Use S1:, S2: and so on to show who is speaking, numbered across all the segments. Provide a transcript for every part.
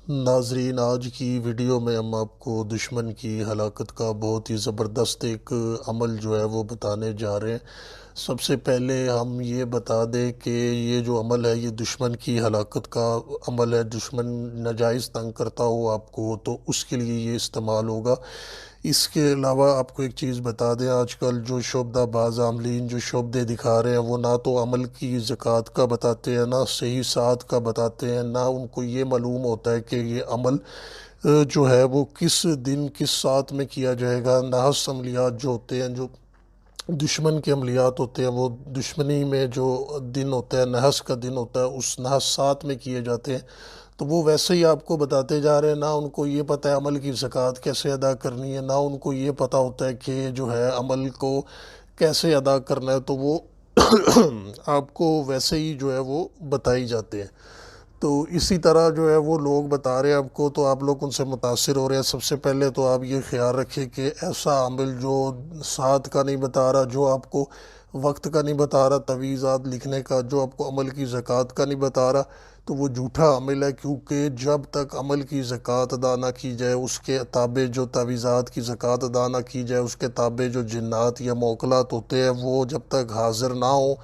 S1: ناظرین، آج کی ویڈیو میں ہم آپ کو دشمن کی ہلاکت کا بہت ہی زبردست ایک عمل جو ہے وہ بتانے جا رہے ہیں۔ سب سے پہلے ہم یہ بتا دیں کہ یہ جو عمل ہے یہ دشمن کی ہلاکت کا عمل ہے۔ دشمن ناجائز تنگ کرتا ہو آپ کو تو اس کے لیے یہ استعمال ہوگا۔ اس کے علاوہ آپ کو ایک چیز بتا دیں، آج کل جو شعبدہ باز عاملین جو شعبدے دکھا رہے ہیں وہ نہ تو عمل کی زکوٰۃ کا بتاتے ہیں، نہ صحیح ساعت کا بتاتے ہیں، نہ ان کو یہ معلوم ہوتا ہے کہ یہ عمل جو ہے وہ کس دن کس ساعت میں کیا جائے گا۔ نحس عملیات جو ہوتے ہیں، جو دشمن کے عملیات ہوتے ہیں، وہ دشمنی میں جو دن ہوتا ہے، نحس کا دن ہوتا ہے، اس نحس سات میں کیے جاتے ہیں۔ تو وہ ویسے ہی آپ کو بتاتے جا رہے ہیں، نہ ان کو یہ پتہ ہے عمل کی زکوٰۃ کیسے ادا کرنی ہے، نہ ان کو یہ پتہ ہوتا ہے کہ جو ہے عمل کو کیسے ادا کرنا ہے، تو وہ آپ کو ویسے ہی جو ہے وہ بتائی جاتے ہیں۔ تو اسی طرح جو ہے وہ لوگ بتا رہے ہیں آپ کو، تو آپ لوگ ان سے متاثر ہو رہے ہیں۔ سب سے پہلے تو آپ یہ خیال رکھیں کہ ایسا عمل جو ساتھ کا نہیں بتا رہا، جو آپ کو وقت کا نہیں بتا رہا، تعویذات لکھنے کا، جو آپ کو عمل کی زکوٰۃ کا نہیں بتا رہا، تو وہ جھوٹا عمل ہے، کیونکہ جب تک عمل کی زکوٰۃ ادا نہ کی جائے، اس کے تابع جو تعویذات کی زکوٰۃ ادا نہ کی جائے، اس کے تابع جو جنات یا موکلات ہوتے ہیں وہ جب تک حاضر نہ ہوں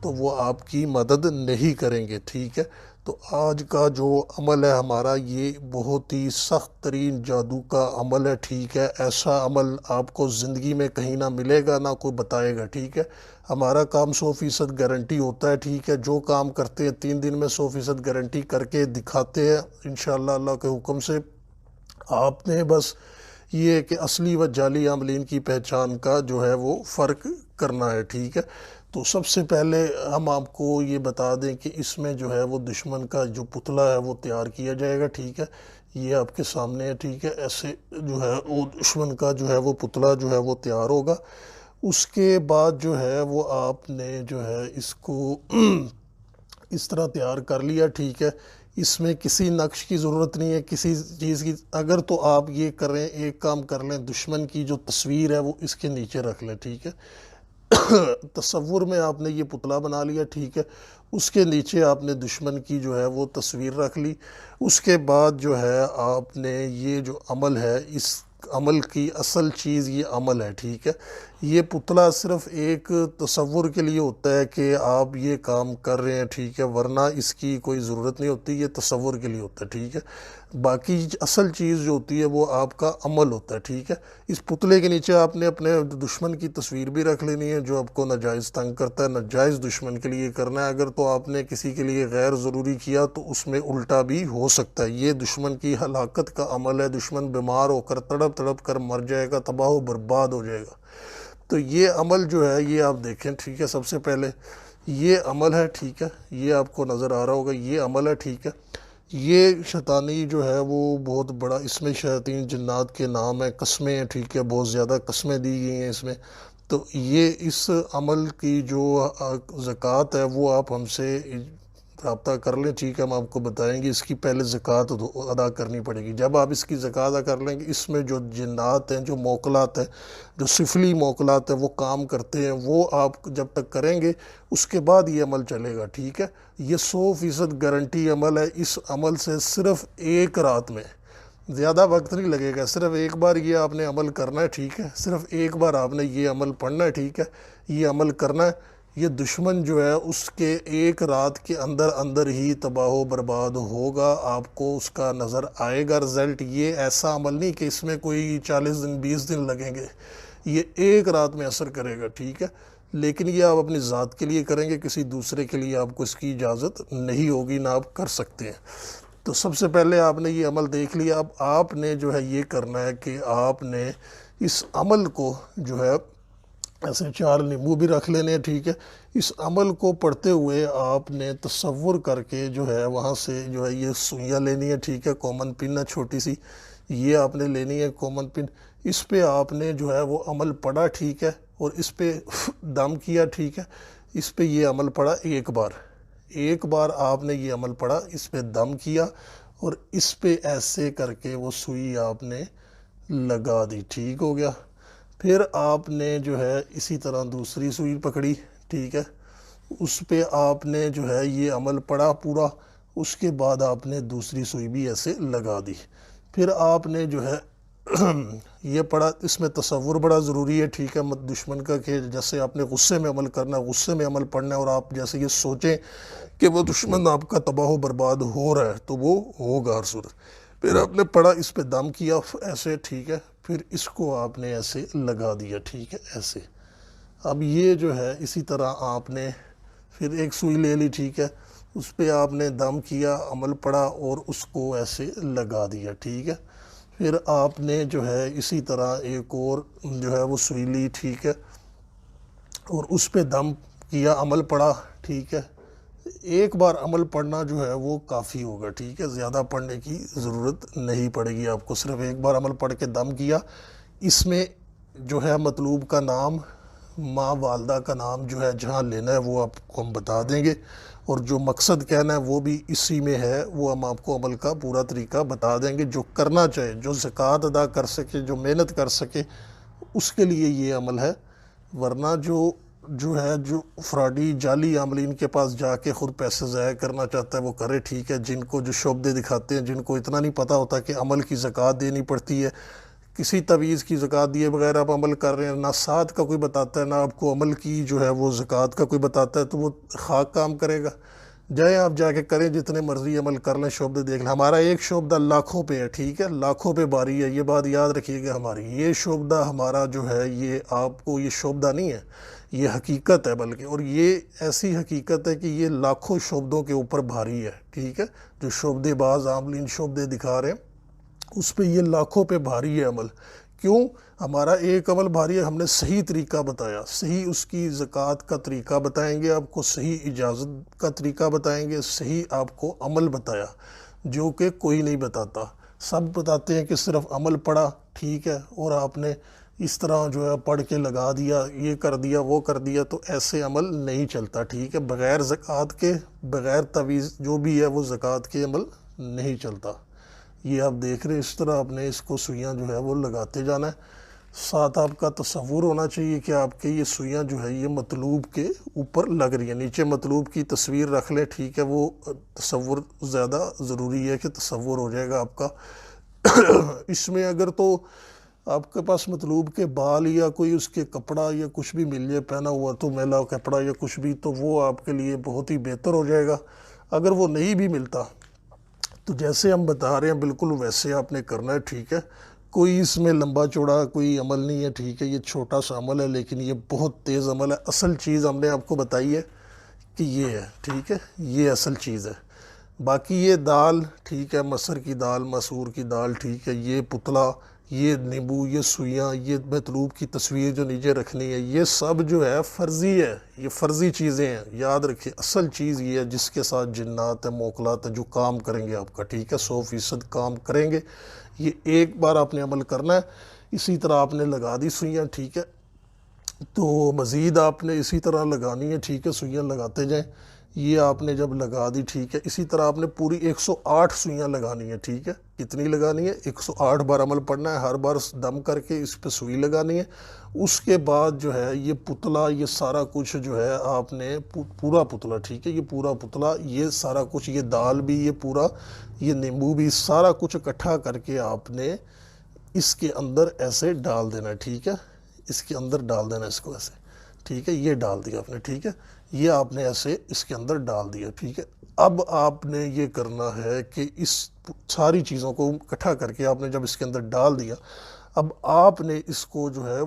S1: تو وہ آپ کی مدد نہیں کریں گے، ٹھیک ہے۔ تو آج کا جو عمل ہے ہمارا، یہ بہت ہی سخت ترین جادو کا عمل ہے، ٹھیک ہے۔ ایسا عمل آپ کو زندگی میں کہیں نہ ملے گا، نہ کوئی بتائے گا، ٹھیک ہے۔ ہمارا کام 100% گارنٹی ہوتا ہے، ٹھیک ہے۔ جو کام کرتے ہیں 3 دن میں 100% گارنٹی کر کے دکھاتے ہیں انشاءاللہ اللہ کے حکم سے۔ آپ نے بس یہ کہ اصلی و جعلی عاملین کی پہچان کا جو ہے وہ فرق کرنا ہے، ٹھیک ہے۔ تو سب سے پہلے ہم آپ کو یہ بتا دیں کہ اس میں جو ہے وہ دشمن کا جو پتلا ہے وہ تیار کیا جائے گا، ٹھیک ہے۔ یہ آپ کے سامنے ہے، ٹھیک ہے۔ ایسے جو ہے وہ دشمن کا جو ہے وہ پتلا جو ہے وہ تیار ہوگا۔ اس کے بعد جو ہے وہ آپ نے جو ہے اس کو اس طرح تیار کر لیا، ٹھیک ہے۔ اس میں کسی نقش کی ضرورت نہیں ہے، کسی چیز کی۔ اگر تو آپ یہ کریں، ایک کام کر لیں، دشمن کی جو تصویر ہے وہ اس کے نیچے رکھ لیں، ٹھیک ہے۔ تصور میں آپ نے یہ پتلا بنا لیا، ٹھیک ہے۔ اس کے نیچے آپ نے دشمن کی جو ہے وہ تصویر رکھ لی۔ اس کے بعد جو ہے آپ نے یہ جو عمل ہے، اس عمل کی اصل چیز یہ عمل ہے، ٹھیک ہے۔ یہ پتلا صرف ایک تصور کے لیے ہوتا ہے کہ آپ یہ کام کر رہے ہیں، ٹھیک ہے، ورنہ اس کی کوئی ضرورت نہیں ہوتی، یہ تصور کے لیے ہوتا ہے، ٹھیک ہے۔ باقی اصل چیز جو ہوتی ہے وہ آپ کا عمل ہوتا ہے، ٹھیک ہے۔ اس پتلے کے نیچے آپ نے اپنے دشمن کی تصویر بھی رکھ لینی ہے جو آپ کو ناجائز تنگ کرتا ہے، ناجائز دشمن کے لیے کرنا ہے۔ اگر تو آپ نے کسی کے لیے غیر ضروری کیا تو اس میں الٹا بھی ہو سکتا ہے۔ یہ دشمن کی ہلاکت کا عمل ہے، دشمن بیمار ہو کر تڑپ تڑپ کر مر جائے گا، تباہ و برباد ہو جائے گا۔ تو یہ عمل جو ہے یہ آپ دیکھیں، ٹھیک ہے۔ سب سے پہلے یہ عمل ہے، ٹھیک ہے، یہ آپ کو نظر آ رہا ہوگا، یہ عمل ہے، ٹھیک ہے۔ یہ شیطانی جو ہے وہ بہت بڑا، اس میں شیاطین جنات کے نام ہیں، قسمیں ہیں، ٹھیک ہے، بہت زیادہ قسمیں دی گئی ہیں اس میں۔ تو یہ اس عمل کی جو زکوٰۃ ہے وہ آپ ہم سے رابطہ کر لیں، ٹھیک ہے۔ ہم آپ کو بتائیں گے اس کی پہلے زکوٰۃ ادا کرنی پڑے گی۔ جب آپ اس کی زکوٰۃ ادا کر لیں گے، اس میں جو جنات ہیں، جو موکلات ہیں، جو سفلی موکلات ہیں وہ کام کرتے ہیں، وہ آپ جب تک کریں گے اس کے بعد یہ عمل چلے گا، ٹھیک ہے۔ یہ 100% گارنٹی عمل ہے۔ اس عمل سے صرف ایک رات میں، زیادہ وقت نہیں لگے گا، صرف ایک بار یہ آپ نے عمل کرنا ہے، ٹھیک ہے۔ صرف ایک بار آپ نے یہ عمل پڑھنا ہے، ٹھیک ہے، یہ عمل کرنا ہے۔ یہ دشمن جو ہے اس کے ایک رات کے اندر اندر ہی تباہ و برباد ہوگا، آپ کو اس کا نظر آئے گا رزلٹ۔ یہ ایسا عمل نہیں کہ اس میں کوئی 40 دن 20 دن لگیں گے، یہ ایک رات میں اثر کرے گا، ٹھیک ہے۔ لیکن یہ آپ اپنی ذات کے لیے کریں گے، کسی دوسرے کے لیے آپ کو اس کی اجازت نہیں ہوگی، نہ آپ کر سکتے ہیں۔ تو سب سے پہلے آپ نے یہ عمل دیکھ لیا۔ اب آپ نے جو ہے یہ کرنا ہے کہ آپ نے اس عمل کو جو ہے ایسے 4 نیمبو بھی رکھ لینے ہیں، ٹھیک ہے۔ اس عمل کو پڑھتے ہوئے آپ نے تصور کر کے جو ہے وہاں سے جو ہے یہ سوئیاں لینی ہے، ٹھیک ہے، کامن پن ہے چھوٹی سی، یہ آپ نے لینی ہے کامن پن۔ اس پہ آپ نے جو ہے وہ عمل پڑھا، ٹھیک ہے، اور اس پہ دم کیا، ٹھیک ہے۔ اس پہ یہ عمل پڑھا ایک بار آپ نے یہ عمل پڑھا، اس پہ دم کیا اور اس پہ ایسے کر کے وہ سوئی آپ نے لگا دی، ٹھیک ہو گیا۔ پھر آپ نے جو ہے اسی طرح دوسری سوئی پکڑی، ٹھیک ہے، اس پہ آپ نے جو ہے یہ عمل پڑھا پورا، اس کے بعد آپ نے دوسری سوئی بھی ایسے لگا دی. پھر آپ نے جو ہے یہ پڑھا. اس میں تصور بڑا ضروری ہے ٹھیک ہے دشمن کا، کہ جیسے آپ نے غصے میں عمل کرنا ہے، غصے میں عمل پڑھنا ہے، اور آپ جیسے یہ سوچیں کہ وہ دشمن آپ کا تباہ و برباد ہو رہا ہے تو وہ ہوگا ہر صورت. پھر آپ نے پڑھا، اس پہ دم کیا ایسے ٹھیک ہے، پھر اس کو آپ نے ایسے لگا دیا ٹھیک ہے ایسے. اب یہ جو ہے اسی طرح آپ نے پھر ایک سوئی لے لی ٹھیک ہے، اس پہ آپ نے دم کیا، عمل پڑھا اور اس کو ایسے لگا دیا ٹھیک ہے. پھر آپ نے جو ہے اسی طرح ایک اور جو ہے وہ سوئی لی ٹھیک ہے، اور اس پہ دم کیا، عمل پڑھا ٹھیک ہے. ایک بار عمل پڑھنا جو ہے وہ کافی ہوگا ٹھیک ہے، زیادہ پڑھنے کی ضرورت نہیں پڑے گی آپ کو، صرف ایک بار عمل پڑھ کے دم کیا. اس میں جو ہے مطلوب کا نام، ماں والدہ کا نام جو ہے جہاں لینا ہے وہ آپ کو ہم بتا دیں گے، اور جو مقصد کہنا ہے وہ بھی اسی میں ہے، وہ ہم آپ کو عمل کا پورا طریقہ بتا دیں گے. جو کرنا چاہے، جو زکوٰۃ ادا کر سکے، جو محنت کر سکے، اس کے لیے یہ عمل ہے. ورنہ جو ہے جو فراڈی جعلی عاملین کے پاس جا کے خود پیسے ضائع کرنا چاہتا ہے وہ کرے ٹھیک ہے. جن کو جو شعبدے دکھاتے ہیں، جن کو اتنا نہیں پتہ ہوتا کہ عمل کی زکوٰۃ دینی پڑتی ہے، کسی تعویذ کی زکوٰۃ دیے بغیر آپ عمل کر رہے ہیں، نہ ساتھ کا کوئی بتاتا ہے، نہ آپ کو عمل کی جو ہے وہ زکوٰۃ کا کوئی بتاتا ہے، تو وہ خاک کام کرے گا. جائیں آپ جا کے کریں، جتنے مرضی عمل کر لیں، شعبدے دیکھ لیں. ہمارا ایک شعبدہ لاکھوں پہ ہے ٹھیک ہے، لاکھوں پہ باری ہے، یہ بات یاد رکھیے گا. ہماری یہ شعبدہ ہمارا جو ہے یہ آپ کو، یہ شعبدہ نہیں ہے، یہ حقیقت ہے بلکہ، اور یہ ایسی حقیقت ہے کہ یہ لاکھوں شعبدوں کے اوپر بھاری ہے ٹھیک ہے. جو شعبدے باز عاملین شعبدے دکھا رہے ہیں اس پہ یہ لاکھوں پہ بھاری ہے عمل. کیوں؟ ہمارا ایک عمل بھاری ہے، ہم نے صحیح طریقہ بتایا، صحیح اس کی زکوٰۃ کا طریقہ بتائیں گے آپ کو، صحیح اجازت کا طریقہ بتائیں گے، صحیح آپ کو عمل بتایا جو کہ کوئی نہیں بتاتا. سب بتاتے ہیں کہ صرف عمل پڑھا ٹھیک ہے، اور آپ نے اس طرح جو ہے پڑھ کے لگا دیا، یہ کر دیا وہ کر دیا، تو ایسے عمل نہیں چلتا ٹھیک ہے. بغیر زکوٰۃ کے، بغیر تعویذ جو بھی ہے وہ زکوٰۃ کے عمل نہیں چلتا. یہ آپ دیکھ رہے اس طرح آپ نے اس کو سوئیاں جو ہے وہ لگاتے جانا ہے. ساتھ آپ کا تصور ہونا چاہیے کہ آپ کے یہ سوئیاں جو ہے یہ مطلوب کے اوپر لگ رہی ہیں. نیچے مطلوب کی تصویر رکھ لیں ٹھیک ہے، وہ تصور زیادہ ضروری ہے کہ تصور ہو جائے گا آپ کا. اس میں اگر تو آپ کے پاس مطلوب کے بال یا کوئی اس کے کپڑا یا کچھ بھی مل جائے پہنا ہوا، تو میلا کپڑا یا کچھ بھی، تو وہ آپ کے لیے بہت ہی بہتر ہو جائے گا. اگر وہ نہیں بھی ملتا تو جیسے ہم بتا رہے ہیں بالکل ویسے آپ نے کرنا ہے ٹھیک ہے. کوئی اس میں لمبا چوڑا کوئی عمل نہیں ہے ٹھیک ہے، یہ چھوٹا سا عمل ہے لیکن یہ بہت تیز عمل ہے. اصل چیز ہم نے آپ کو بتائی ہے کہ یہ ہے ٹھیک ہے، یہ اصل چیز ہے. باقی یہ دال ٹھیک ہے، مسر کی دال، مسور کی دال ٹھیک ہے، یہ پتلا، یہ نیمبو، یہ سوئیاں، یہ مطلوب کی تصویر جو نیچے رکھنی ہے، یہ سب جو ہے فرضی ہے، یہ فرضی چیزیں ہیں. یاد رکھیں اصل چیز یہ ہے جس کے ساتھ جنات ہیں، موکلات ہیں، جو کام کریں گے آپ کا ٹھیک ہے، 100% کام کریں گے. یہ ایک بار آپ نے عمل کرنا ہے. اسی طرح آپ نے لگا دی سوئیاں ٹھیک ہے، تو مزید آپ نے اسی طرح لگانی ہے ٹھیک ہے، سوئیاں لگاتے جائیں. یہ آپ نے جب لگا دی ٹھیک ہے، اسی طرح آپ نے پوری 108 سوئیاں لگانی ہے ٹھیک ہے. کتنی لگانی ہے؟ 108 بار عمل پڑھنا ہے، ہر بار دم کر کے اس پہ سوئی لگانی ہے. اس کے بعد جو ہے یہ پتلا، یہ سارا کچھ جو ہے آپ نے پورا پتلا ٹھیک ہے، یہ پورا پتلا، یہ سارا کچھ، یہ دال بھی، یہ پورا، یہ نیمبو بھی، سارا کچھ اکٹھا کر کے آپ نے اس کے اندر ایسے ڈال دینا ہے ٹھیک ہے. اس کے اندر ڈال دینا اس کو ایسے ٹھیک ہے. یہ ڈال دیا آپ نے ٹھیک ہے، یہ آپ نے ایسے اس کے اندر ڈال دیا ٹھیک ہے. اب آپ نے یہ کرنا ہے کہ اس ساری چیزوں کو اکٹھا کر کے آپ نے جب اس کے اندر ڈال دیا، اب آپ نے اس کو جو ہے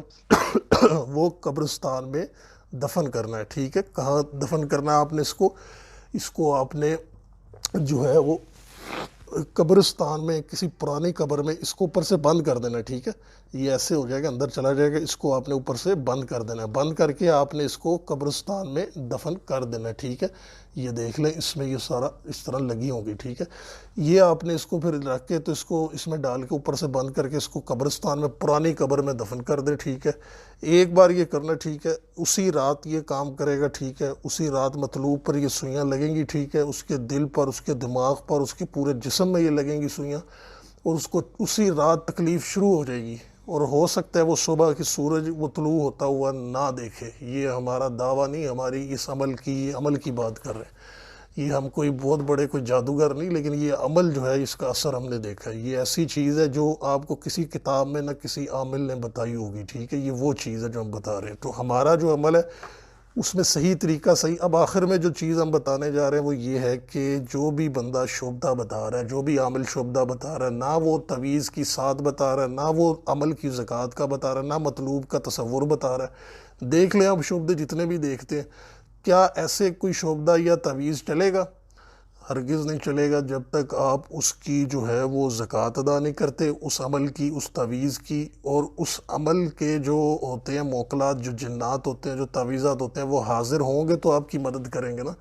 S1: وہ قبرستان میں دفن کرنا ہے ٹھیک ہے. کہاں دفن کرنا ہے آپ نے اس کو آپ نے جو ہے وہ قبرستان میں، کسی پرانی قبر میں اس کو اوپر سے بند کر دینا ہے ٹھیک ہے. یہ ایسے ہو جائے گا، اندر چلا جائے گا، اس کو آپ نے اوپر سے بند کر دینا ہے. بند کر کے آپ نے اس کو قبرستان میں دفن کر دینا ہے ٹھیک ہے. یہ دیکھ لیں اس میں یہ سارا اس طرح لگی ہوگی ٹھیک ہے. یہ آپ نے اس کو پھر رکھ کے تو اس کو اس میں ڈال کے اوپر سے بند کر کے اس کو قبرستان میں، پرانی قبر میں دفن کر دیں ٹھیک ہے. ایک بار یہ کرنا ٹھیک ہے، اسی رات یہ کام کرے گا ٹھیک ہے. اسی رات مطلوب پر یہ سوئیاں لگیں گی ٹھیک ہے، اس کے دل پر، اس کے دماغ پر، اس کے پورے جسم میں یہ لگیں گی سوئیاں، اور اس کو اسی رات تکلیف شروع ہو جائے گی. اور ہو سکتا ہے وہ صبح کی سورج وہ طلوع ہوتا ہوا نہ دیکھے. یہ ہمارا دعویٰ نہیں، ہماری اس عمل کی بات کر رہے ہیں. یہ ہم کوئی بہت بڑے کوئی جادوگر نہیں، لیکن یہ عمل جو ہے اس کا اثر ہم نے دیکھا ہے۔ یہ ایسی چیز ہے جو آپ کو کسی کتاب میں نہ کسی عامل نے بتائی ہوگی، ٹھیک ہے، یہ وہ چیز ہے جو ہم بتا رہے ہیں۔ تو ہمارا جو عمل ہے اس میں صحیح طریقہ صحیح، اب آخر میں جو چیز ہم بتانے جا رہے ہیں وہ یہ ہے کہ جو بھی بندہ شعبدہ بتا رہا ہے، جو بھی عامل شعبدہ بتا رہا ہے، نہ وہ تعویذ کی سات بتا رہا ہے، نہ وہ عمل کی زکوٰۃ کا بتا رہا ہے، نہ مطلوب کا تصور بتا رہا ہے۔ دیکھ لیں اب شعبدے جتنے بھی دیکھتے ہیں، کیا ایسے کوئی شعبدہ یا تعویذ چلے گا؟ ہرگز نہیں چلے گا جب تک آپ اس کی جو ہے وہ زکوٰۃ ادا نہیں کرتے، اس عمل کی، اس تعویذ کی، اور اس عمل کے جو ہوتے ہیں موکلات، جو جنات ہوتے ہیں، جو تعویذات ہوتے ہیں، وہ حاضر ہوں گے تو آپ کی مدد کریں گے نا۔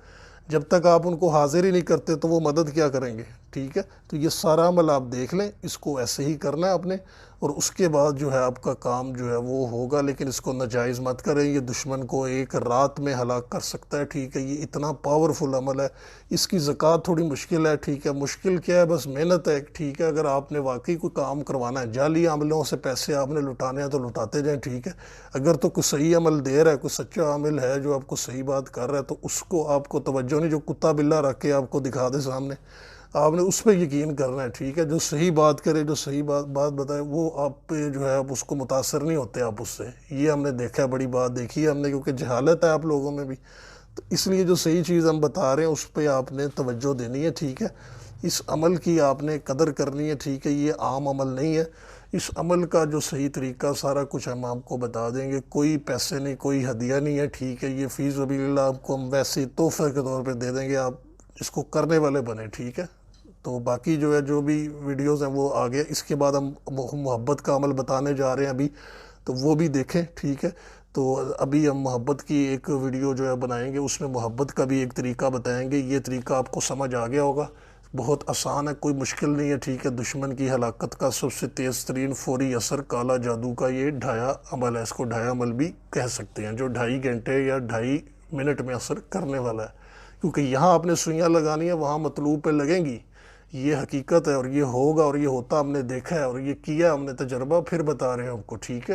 S1: جب تک آپ ان کو حاضر ہی نہیں کرتے تو وہ مدد کیا کریں گے؟ ٹھیک ہے، تو یہ سارا عمل آپ دیکھ لیں، اس کو ایسے ہی کرنا ہے اپنے، اور اس کے بعد جو ہے آپ کا کام جو ہے وہ ہوگا، لیکن اس کو ناجائز مت کریں۔ یہ دشمن کو ایک رات میں ہلاک کر سکتا ہے، ٹھیک ہے، یہ اتنا پاورفل عمل ہے۔ اس کی زکوٰۃ تھوڑی مشکل ہے، ٹھیک ہے، مشکل کیا ہے، بس محنت ہے، ٹھیک ہے۔ اگر آپ نے واقعی کوئی کام کروانا ہے، جعلی عملوں سے پیسے آپ نے لٹانے ہیں تو لٹاتے جائیں، ٹھیک ہے۔ اگر تو کوئی صحیح عمل دے رہا ہے، کوئی سچا عامل ہے جو آپ کو صحیح بات کر رہا ہے، تو اس کو آپ کو توجہ نہیں، جو کتا بلہ رکھ کے آپ کو دکھا دے سامنے، آپ نے اس پہ یقین کرنا ہے، ٹھیک ہے۔ جو صحیح بات کرے، جو صحیح بات بتائے، وہ آپ پہ جو ہے آپ اس کو متاثر نہیں ہوتے آپ اس سے۔ یہ ہم نے دیکھا ہے، بڑی بات دیکھی ہے ہم نے، کیونکہ جہالت ہے آپ لوگوں میں بھی، تو اس لیے جو صحیح چیز ہم بتا رہے ہیں اس پہ آپ نے توجہ دینی ہے، ٹھیک ہے۔ اس عمل کی آپ نے قدر کرنی ہے، ٹھیک ہے، یہ عام عمل نہیں ہے۔ اس عمل کا جو صحیح طریقہ سارا کچھ ہم آپ کو بتا دیں گے، کوئی پیسے نہیں، کوئی ہدیہ نہیں ہے، ٹھیک ہے۔ یہ فی سبیل اللہ آپ کو ہم ویسے تحفے کے طور پہ دے دیں گے، آپ اس کو کرنے والے بنے، ٹھیک ہے۔ تو باقی جو ہے جو بھی ویڈیوز ہیں وہ آگے، اس کے بعد ہم محبت کا عمل بتانے جا رہے ہیں ابھی، تو وہ بھی دیکھیں، ٹھیک ہے۔ تو ابھی ہم محبت کی ایک ویڈیو جو ہے بنائیں گے، اس میں محبت کا بھی ایک طریقہ بتائیں گے۔ یہ طریقہ آپ کو سمجھ آ گیا ہوگا، بہت آسان ہے، کوئی مشکل نہیں ہے، ٹھیک ہے۔ دشمن کی ہلاکت کا سب سے تیز ترین فوری اثر کالا جادو کا یہ ڈھایا عمل ہے، اس کو ڈھایا عمل بھی کہہ سکتے ہیں، جو 2.5 گھنٹے یا 2.5 منٹ میں اثر کرنے والا ہے، کیونکہ یہاں آپ نے سوئیاں لگانی ہیں، وہاں مطلوب پہ لگیں گی۔ یہ حقیقت ہے، اور یہ ہوگا، اور یہ ہوتا ہم نے دیکھا ہے، اور یہ کیا ہم نے تجربہ، پھر بتا رہے ہیں آپ کو، ٹھیک ہے۔